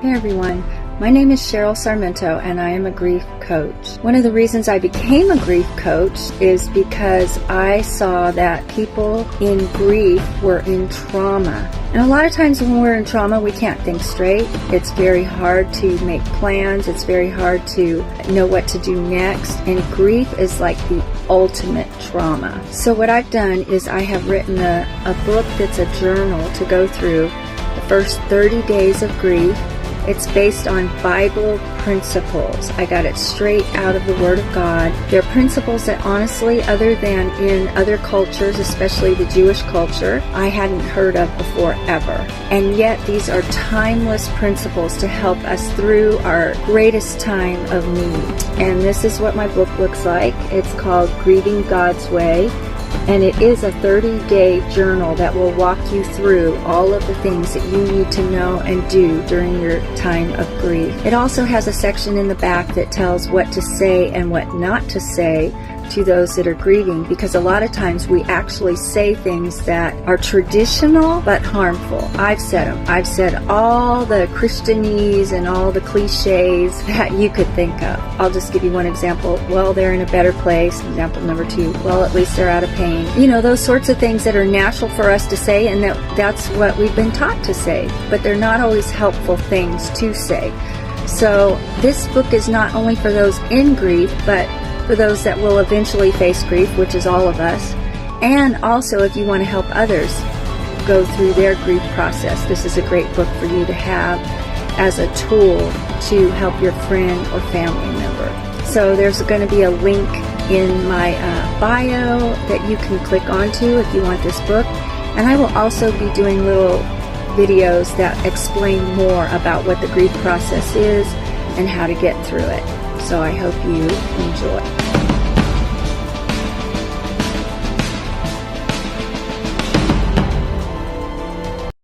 Hey everyone, my name is Cheryl Sarmento and I am a grief coach. One of the reasons I became a grief coach is because I saw that people in grief were in trauma. And a lot of times when we're in trauma, we can't think straight. It's very hard to make plans. It's very hard to know what to do next. And grief is like the ultimate trauma. So what I've done is I have written a book that's a journal to go through the first 30 days of grief. It's based on Bible principles. I got it straight out of the Word of God. They're principles that honestly, other than in other cultures, especially the Jewish culture, I hadn't heard of before ever. And yet these are timeless principles to help us through our greatest time of need. And this is what my book looks like. It's called Grieving God's Way. And it is a 30-day journal that will walk you through all of the things that you need to know and do during your time of grief. It also has a section in the back that tells what to say and what not to say to those that are grieving, because a lot of times we actually say things that are traditional but harmful. I've said them. I've said all the Christianese and all the cliches that you could think of. I'll just give you one example. Well, they're in a better place. Example number 2. Well, at least they're out of pain. You know, those sorts of things that are natural for us to say, and that's what we've been taught to say, but they're not always helpful things to say. So this book is not only for those in grief, but for those that will eventually face grief, which is all of us, and also if you want to help others go through their grief process. This is a great book for you to have as a tool to help your friend or family member. So there's going to be a link in my bio that you can click onto if you want this book, and I will also be doing little videos that explain more about what the grief process is and how to get through it. So I hope you enjoy.